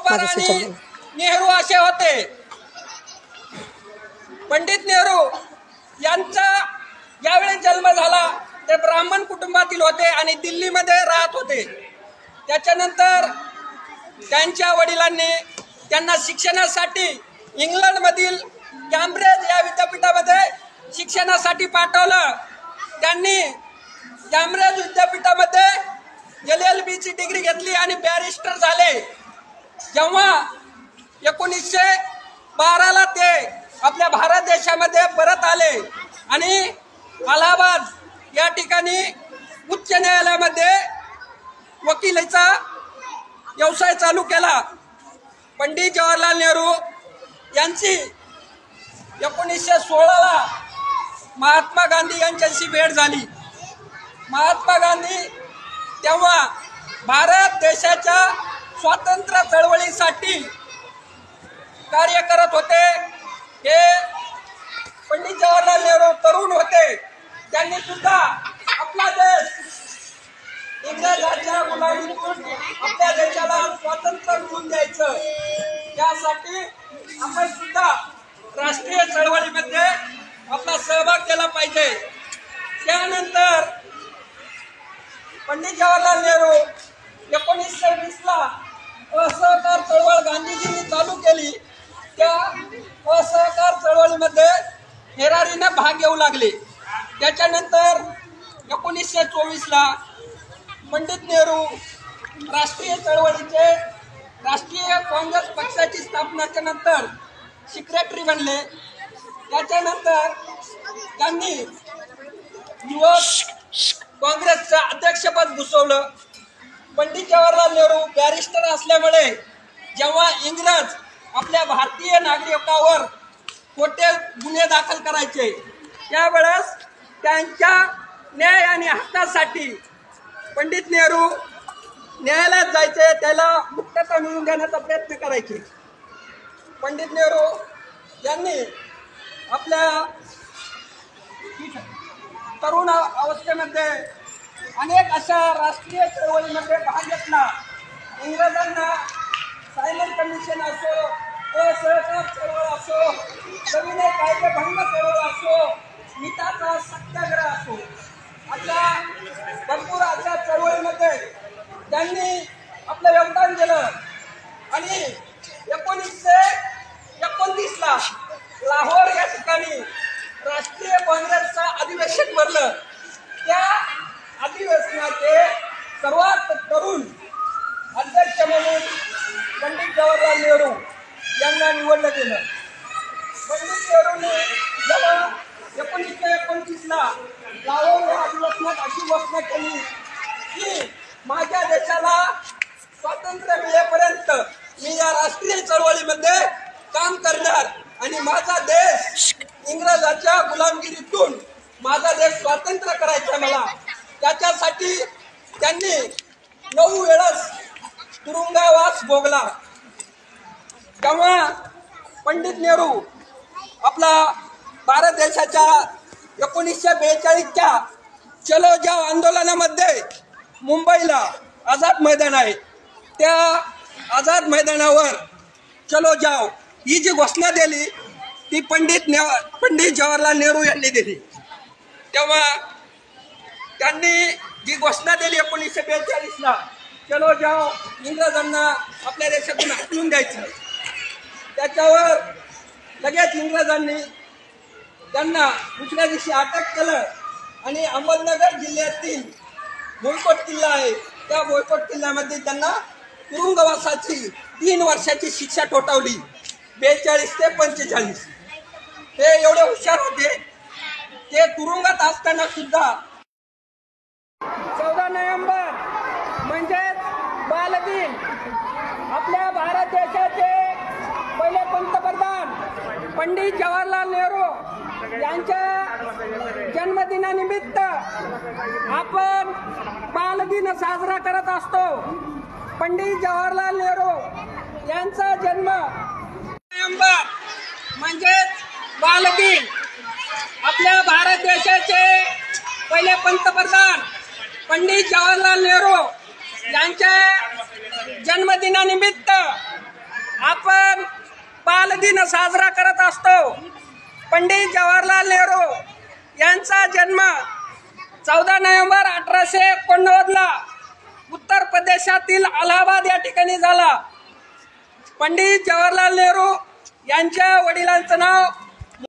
कुंभार आणि नेहरू असे होते। पंडित नेहरू यांचा ज्यावेळी जन्म झाला ते ब्राह्मण कुटुंबातील होते आणि दिल्लीमध्ये राहत होते। त्याच्यानंतर त्यांच्या वडिलांनी त्यांना शिक्षणासाठी इंग्लंडमधील कॅम्ब्रिज या विद्यापीठामध्ये शिक्षणासाठी पाठवलं। त्यांनी कॅम्ब्रिज विद्यापीठामध्ये LLB ची डिग्री घेतली आणि बॅरिस्टर झाले। जेव्हा 1912ला ते आपल्या भारत देशामध्ये परत आले आणि अलाहाबाद या ठिकाणी उच्च न्यायालयामध्ये वकिलीचा व्यवसाय चालू केला। पंडित जवाहरलाल नेहरू यांची 1916ला महात्मा गांधी यांच्याशी भेट झाली। महात्मा गांधी तेव्हा भारत देशाच्या स्वातंत्र्य चळवळीसाठी कार्य करत होते। हे पंडित जवाहरलाल नेहरू तरुण होते। त्यांनी सुद्धा आपला देश इंग्रजांच्या गुलामीतून आपल्या देशाला स्वातंत्र्य मिळवून द्यायचं, यासाठी आपण सुद्धा राष्ट्रीय चळवळीमध्ये आपला सहभाग केला पाहिजे। त्यानंतर पंडित जवाहरलाल नेहरू 1920ला असहकार चळवळ गांधीजींनी चालू केली। त्या असहकार चळवळीमध्ये हेरारीने भाग घेऊ लागले। त्याच्यानंतर 1924ला पंडित नेहरू राष्ट्रीय चळवळीचे राष्ट्रीय काँग्रेस पक्षाची स्थापनेच्या नंतर सेक्रेटरी बनले। त्याच्यानंतर त्यांनी युवक काँग्रेसचं अध्यक्षपद भूषवलं। पंडित जवाहरलाल नेहरू बॅरिस्टर असल्यामुळे जेव्हा इंग्रज आपल्या भारतीय नागरिकांवर खोटे गुन्हे दाखल करायचे त्यावेळेस त्यांच्या न्याय आणि हक्कासाठी पंडित नेहरू न्यायालयात जायचे, त्याला मुक्तता मिळवून देण्याचा प्रयत्न करायचे। पंडित नेहरू यांनी आपल्या तरुण अवस्थेमध्ये अनेक अशा राष्ट्रीय चळवळीमध्ये भाग घेतला। इंग्रजांना सायमन कमिशन असो, असहकार चळवळ असो, सविनय कायदेभंग चळवळ असो, मिठाचा सत्याग्रह असो, अशा भरपूर अशा चळवळीमध्ये त्यांनी आपलं योगदान दिलं। आणि 1929ला लाहोर या ठिकाणी राष्ट्रीय काँग्रेसचं अधिवेशन भरलं। त्या अधिवेशनाचे सर्वात तरुण अध्यक्ष म्हणून पंडित जवाहरलाल नेहरू यांना निवडलं गेलं। पंडित नेहरूंनी जेव्हा 1929ला लाहोर या अधिवेशनात अशी घोषणा केली की माझ्या देशाला स्वातंत्र्य मिळेपर्यंत मी या राष्ट्रीय चळवळीमध्ये काम करणार आणि माझा देश इंग्रजांच्या गुलामगिरीतून माझा देश स्वातंत्र्य करायचा मला। त्याच्यासाठी त्यांनी 9 वेळेस तुरुंगवास भोगला। तेव्हा पंडित नेहरू आपला भारत देशाच्या 1942च्या चलो जाओ आंदोलनामध्ये मुंबईला आझाद मैदान आहे, त्या आझाद मैदानावर चलो जाओ ही जी घोषणा दिली ती पंडित जवाहरलाल नेहरू यांनी दिली। तेव्हा त्यांनी जी घोषणा दिली 1942ला चलो जाओ, इंग्रजांना आपल्या देशातून हटवून द्यायचं, त्याच्यावर लगेच इंग्रजांनी त्यांना दुसऱ्या दिवशी अटक केलं आणि अहमदनगर जिल्ह्यातील बोयकोट किल्ला आहे त्या बोयकोट किल्ल्यामध्ये त्यांना तुरुंगवासाची 3 वर्षाची शिक्षा ठोठावली। 42 ते 45 ते एवढे हुशार होते। ते तुरुंगात असताना सुद्धा 14 नोव्हेंबर म्हणजेच बालदिन आपल्या भारत देशाचे पहिले पंतप्रधान पंडित जवाहरलाल नेहरू यांच्या जन्मदिनानिमित्त आपण बालदिन साजरा करत असतो। पंडित जवाहरलाल नेहरू यांचा जन्म नोव्हेंबर म्हणजेच बालदिन आपल्या भारत देशाचे पहिले पंतप्रधान पंडित जवाहरलाल नेहरू यांच्या जन्मदिनानिमित्त दिन साजरा करत असतो. पंडित जवाहरलाल नेहरू यांचा जन्म 14 नोव्हेंबर 1889 ला उत्तर प्रदेशातील अलाहाबाद या ठिकाणी झाला. पंडित जवाहरलाल नेहरू यांच्या वडिलांचं नाव